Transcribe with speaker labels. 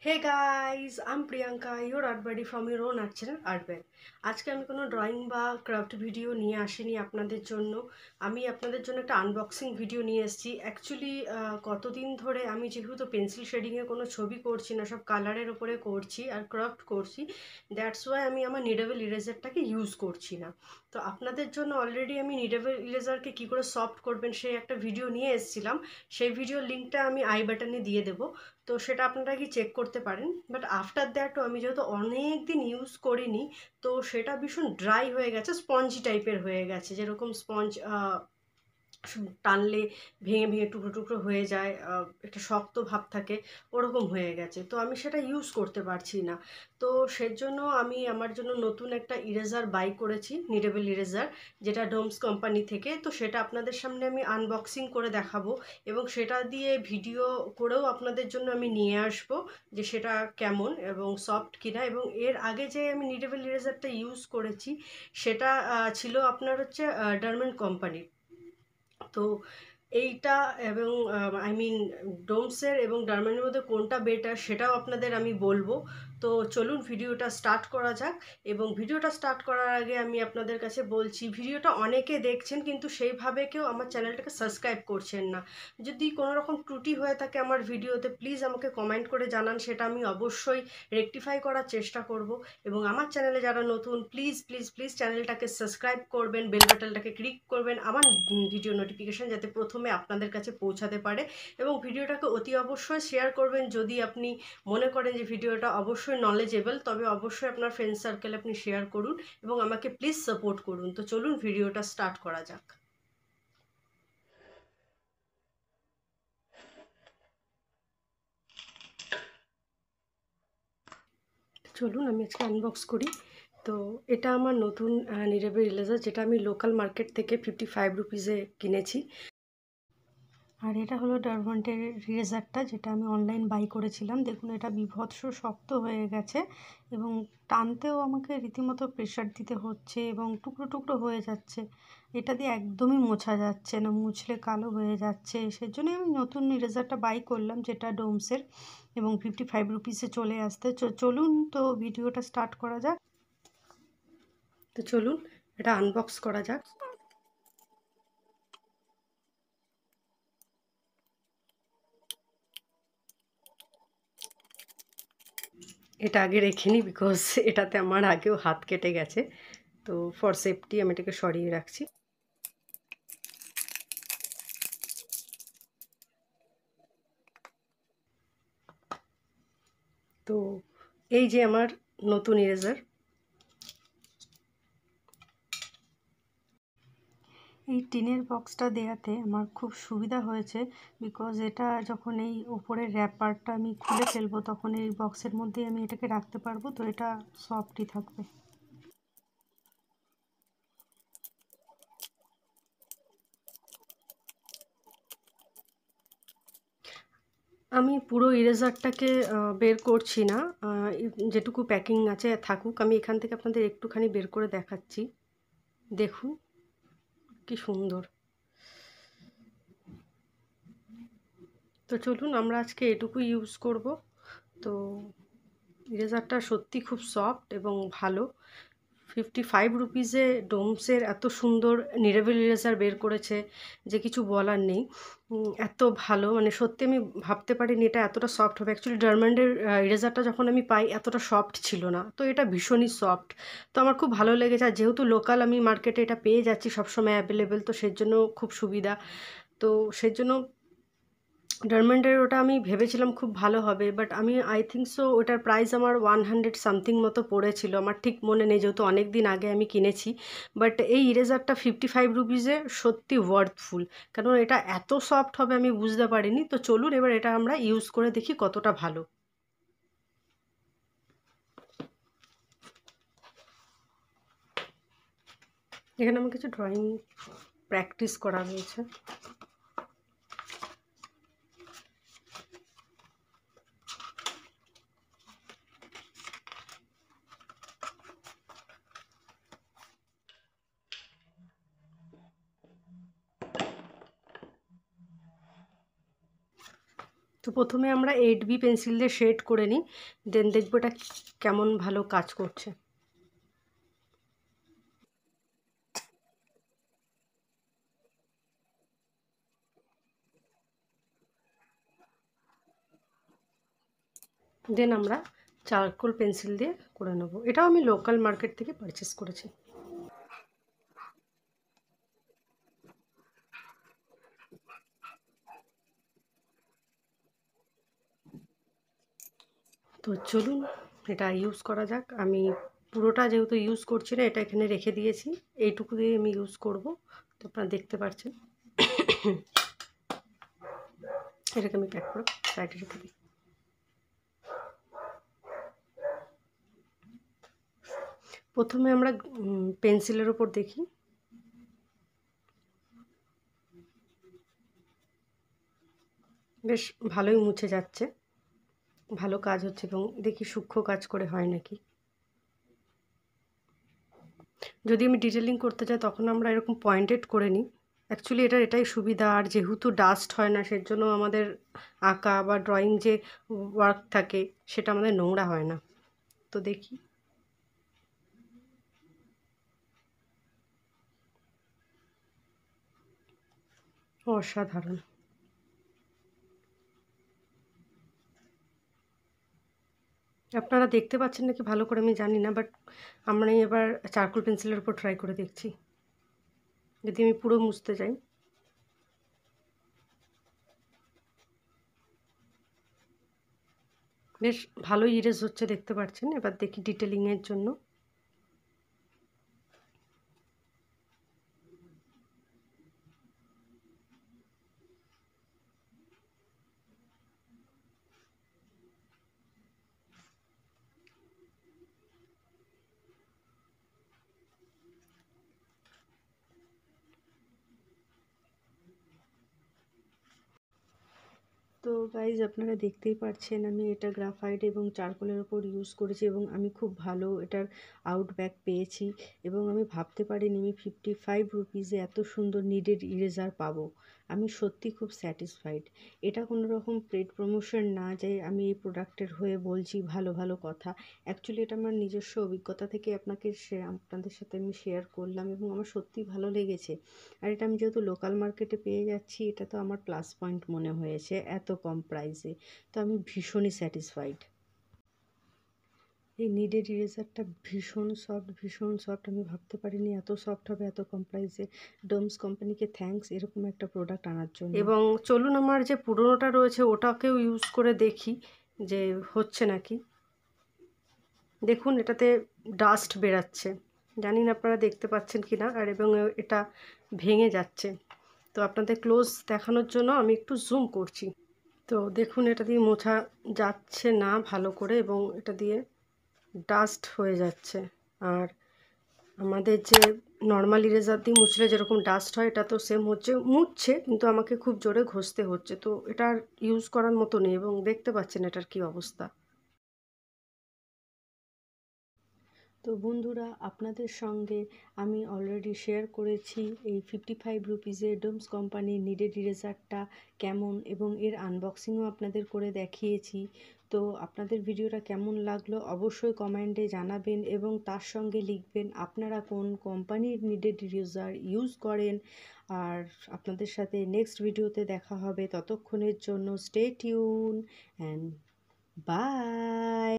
Speaker 1: Hey guys, I'm Priyanka, your art buddy from your own art channel Artbell. আজকে আমি কোনো drawing বা craft video নিয়ে আসিনি আপনাদের জন্য। আমি আপনাদের জন্য একটা আনবক্সিং ভিডিও নিয়ে এসেছি। অ্যাকচুয়ালি কতদিন ধরে আমি যেহেতু পেন্সিল শেডিংয়ে কোনো ছবি করছি না, সব কালারের ওপরে করছি আর ক্রাফট করছি, দ্যাটস ওয়াই আমি আমার নিডেবল ইরেজারটাকে ইউজ করছি না। তো আপনাদের জন্য অলরেডি আমি নিডেবল ইরেজারকে কী করে সফট করবেন সেই একটা ভিডিও নিয়ে এসেছিলাম। সেই ভিডিওর লিঙ্কটা আমি আই বাটনে দিয়ে দেবো, তো সেটা আপনারা কি চেক করতে পারেন। বাট আফটার দ্যাটও আমি যেহেতু অনেক দিন ইউজ করিনি, তো সেটা ভীষণ ড্রাই হয়ে গেছে, স্পঞ্জি টাইপের হয়ে গেছে, যেরকম স্পঞ্জ টানলে ভেঙে ভেঙে টুকরো টুকরো হয়ে যায়, একটা শক্ত ভাব থাকে, ওরকম হয়ে গেছে। তো আমি সেটা ইউজ করতে পারছি না। তো সেজন্য আমি আমার জন্য নতুন একটা ইরেজার বাই করেছি, নিডেবল ইরেজার, যেটা ডোমস কোম্পানি থেকে। তো সেটা আপনাদের সামনে আমি আনবক্সিং করে দেখাবো এবং সেটা দিয়ে ভিডিও করেও আপনাদের জন্য আমি নিয়ে আসবো যে সেটা কেমন এবং সফট কিনা। এবং এর আগে যে আমি নিডেবল ইরেজারটা ইউজ করেছি সেটা ছিল আপনার হচ্ছে ডারম্যান কোম্পানির। তো এইটা এবং ডোমসের এবং ডারমানের মধ্যে কোনটা বেটার সেটাও আপনাদের আমি বলবো। তো চলুন ভিডিওটা স্টার্ট করা যাক। এবং ভিডিওটা স্টার্ট করার আগে আমি আপনাদের কাছে বলছি, ভিডিওটা অনেকে দেখছেন কিন্তু সেইভাবে কেউ আমার চ্যানেলটাকে সাবস্ক্রাইব করছেন না। যদি কোনো রকম ত্রুটি হয়ে থাকে আমার ভিডিওতে, প্লিজ আমাকে কমেন্ট করে জানান, সেটা আমি অবশ্যই রেকটিফাই করার চেষ্টা করব। এবং আমার চ্যানেলে যারা নতুন, প্লিজ প্লিজ প্লিজ চ্যানেলটাকে সাবস্ক্রাইব করবেন, বেল বাটনটাকে ক্লিক করবেন আমার ভিডিও নোটিফিকেশান যাতে প্রথমে আপনাদের কাছে পৌঁছাতে পারে। এবং ভিডিওটাকে অতি অবশ্যই শেয়ার করবেন যদি আপনি মনে করেন যে ভিডিওটা অবশ্যই নলেজেবল, তবে অবশ্যই আপনার ফ্রেন্ড সার্কেলে আপনি শেয়ার করুন এবং আমাকে প্লিজ সাপোর্ট করুন। তো চলুন ভিডিওটা স্টার্ট করা যাক। চলুন আমি আজকে আনবক্স করি। তো এটা আমার নতুন নিডেবল ইরেজার, যেটা আমি লোকাল মার্কেট থেকে 55 রুপিসে কিনেছি। আর এটা হলো ডারমান্টের ইরেজারটা, যেটা আমি অনলাইন বাই করেছিলাম। দেখুন এটা বীভৎস শক্ত হয়ে গেছে এবং টানতেও আমাকে রীতিমতো প্রেশার দিতে হচ্ছে এবং টুকরো টুকরো হয়ে যাচ্ছে। এটা দিয়ে একদমই মোছা যাচ্ছে না, মুছলে কালো হয়ে যাচ্ছে। সেজন্যই আমি নতুন ইরেজারটা বাই করলাম, যেটা ডোমসের, এবং 55 রুপিসে চলে আসতে। চলুন তো ভিডিওটা স্টার্ট করা যাক। তো চলুন এটা আনবক্স করা যাক। এটা আগে রেখে নিই, বিকজ এটাতে আমার আগেও হাত কেটে গেছে। তো ফর সেফটি আমি এটাকে সরিয়ে রাখছি। তো এই যে আমার নতুন ইরেজার। এই টিনের বক্সটা দেওয়াতে আমার খুব সুবিধা হয়েছে, বিকজ এটা যখন এই উপরের র্যাপারটা আমি খুলে ফেলবো তখন এই বক্সের মধ্যেই আমি এটাকে রাখতে পারবো, তো এটা সফটই থাকবে। আমি পুরো ইরেজারটাকে বের করছি না, যেটুকু প্যাকিং আছে থাকুক। আমি এখান থেকে আপনাদের একটুখানি বের করে দেখাচ্ছি। দেখুন কি সুন্দর। তো চলুন আমরা আজকে এটুকু ইউজ করব। তো ইরেজারটা সত্যি খুব সফট এবং ভালো। 55 রুপিসে ডোমসের এত সুন্দর নিডেবল ইরেজার বের করেছে যে কিছু বলার নেই। এত ভালো, মানে সত্যি আমি ভাবতে পারিনি এটা এতটা সফট হবে। অ্যাকচুয়ালি ডারমান্ডের ইরেজারটা যখন আমি পাই এতটা সফট ছিল না, তো এটা ভীষণই সফট। তো আমার খুব ভালো লেগেছে। আর যেহেতু লোকাল আমি মার্কেটে এটা পেয়ে যাচ্ছি সবসময় অ্যাভেলেবেল, তো সেজন্য খুব সুবিধা। তো সেজন্য ডারমান্ডের ওটা আমি ভেবেছিলাম খুব ভালো হবে, বাট আমি আই থিঙ্ক সো ওটার প্রাইস আমার 100 সামথিং মতো পড়েছিল, আমার ঠিক মনে নেই যেহেতু অনেক দিন আগে আমি কিনেছি। বাট এই ইরেজারটা 55 রুপিসে সত্যি ওয়ার্থফুল, কারণ এটা এত সফট হবে আমি বুঝতে পারিনি। তো চলুন এবার এটা আমরা ইউজ করে দেখি কতটা ভালো। এখানে আমার কিছু ড্রয়িং প্র্যাকটিস করা রয়েছে। তো তো প্রথমে আমরা 8B পেন্সিল দিয়ে শেড করে নিই, দেন দেখবো এটা কেমন ভালো কাজ করছে। দেন আমরা চারকোল পেন্সিল দিয়ে করে নেব। এটাও আমি লোকাল মার্কেট থেকে পারচেস করেছি। তো চলুন এটা ইউজ করা যাক। আমি পুরোটা যেহেতু ইউজ করছি না, এটা এখানে রেখে দিয়েছি, এইটুকু দিয়ে আমি ইউজ করব। তো আপনারা দেখতে পাচ্ছেন। এটাকে আমি প্যাক করে সাইডে রেখে দিই। প্রথমে আমরা পেন্সিলের ওপর দেখি, বেশ ভালোই মুছে যাচ্ছে, ভালো কাজ হচ্ছে, এবং দেখি সূক্ষ্ম কাজ করে হয় নাকি। যদি আমি ডিটেলিং করতে চাই তখন আমরা এরকম পয়েন্টেড করে নিই। অ্যাকচুয়ালি এটাই সুবিধা, আর যেহেতু ডাস্ট হয় না সেজন্য আমাদের আঁকা বা ড্রয়িং যে ওয়ার্ক থাকে সেটা আমাদের নোংরা হয় না। তো দেখি, অসাধারণ। আপনারা দেখতে পাচ্ছেন নাকি ভালো করে আমি জানি না, বাট আমরা এবার চারকোল পেন্সিলের উপর ট্রাই করে দেখছি। যদি আমি পুরো মুছতে যাই, বেশ ভালোই ইরেজ হচ্ছে, দেখতে পাচ্ছেন। এবার দেখি ডিটেলিংয়ের জন্য। তো গাইজ আপনারা দেখতেই পাচ্ছেন আমি এটা গ্রাফাইট এবং চারকোলের ওপর ইউজ করেছি, এবং আমি খুব ভালো এটার আউটব্যাক পেয়েছি। এবং আমি ভাবতে পারিনি আমি 55 রুপিসে এত সুন্দর নিডেড ইরেজার পাবো। আমি সত্যি খুব স্যাটিসফাইড। এটা কোনো রকম পেড প্রমোশন না যে আমি এই প্রোডাক্টের হয়ে বলছি ভালো ভালো কথা। অ্যাকচুয়ালি এটা আমার নিজস্ব অভিজ্ঞতা থেকে আপনাদের সাথে আমি শেয়ার করলাম, এবং আমার সত্যিই ভালো লেগেছে। আর এটা আমি যেহেতু লোকাল মার্কেটে পেয়ে যাচ্ছি, এটা তো আমার প্লাস পয়েন্ট মনে হয়েছে এত কম প্রাইসে। তো আমি ভীষণই স্যাটিসফাইড। এই নিডেড ইরেজারটা ভীষণ সফট। আমি ভাবতে পারিনি এত সফট হবে এত কম প্রাইসে। ডোমস কোম্পানিকে থ্যাঙ্কস এরকম একটা প্রোডাক্ট আনার জন্য। এবং চলুন আমার যে পুরোনোটা রয়েছে ওটাকেও ইউজ করে দেখি যে হচ্ছে নাকি। দেখুন এটাতে ডাস্ট বেরাচ্ছে, জানি না আপনারা দেখতে পাচ্ছেন কি না, আর এবং এটা ভেঙে যাচ্ছে। তো আপনাদের ক্লোজ দেখানোর জন্য আমি একটু জুম করছি। তো দেখুন এটা দিয়ে মোছা যাচ্ছে না ভালো করে, এবং এটা দিয়ে ডাস্ট হয়ে যাচ্ছে। আর আমাদের যে নর্মাল ইরেজার দিয়ে মুছলে যেরকম ডাস্ট হয়, এটা তো সেম হচ্ছে, মুছছে কিন্তু আমাকে খুব জোরে ঘষতে হচ্ছে। তো এটা আর ইউজ করার মতো নেই, এবং দেখতে পাচ্ছেন এটার কি অবস্থা। তো বন্ধুরা, আপনাদের সঙ্গে আমি অলরেডি শেয়ার করেছি এই 55 রুপিসের ডোমস কোম্পানির নিডেড ইরেজারটা কেমন, এবং এর আনবক্সিংও আপনাদের করে দেখিয়েছি। তো আপনাদের ভিডিওটা কেমন লাগলো অবশ্যই কমেন্টে জানাবেন, এবং তার সঙ্গে লিখবেন আপনারা কোন কোম্পানির নিডেড ইরেজার ইউজ করেন। আর আপনাদের সাথে নেক্সট ভিডিওতে দেখা হবে, ততক্ষণের জন্য স্টে টিউন অ্যান্ড বাই।